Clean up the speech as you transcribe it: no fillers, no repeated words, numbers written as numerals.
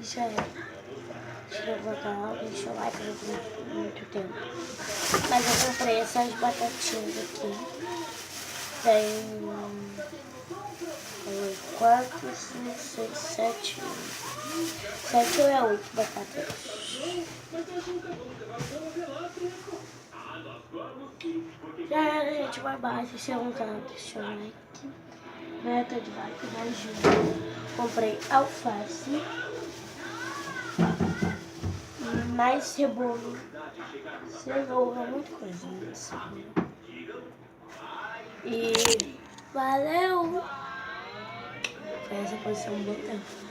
Já é. Deixa eu botar, deixa eu lá por muito tempo. Mas eu comprei essas batatinhas aqui. Tem 4, 5, 6, 7. 7 ou 8 batatas. Já era, gente, vai baixo. Se eu não tá, deixa eu ver aqui. Meta de vaca da Júlia. Comprei alface. Mais cebola. Cenoura, muita coisa, né? Cebola. E valeu! Foi essa posição botando.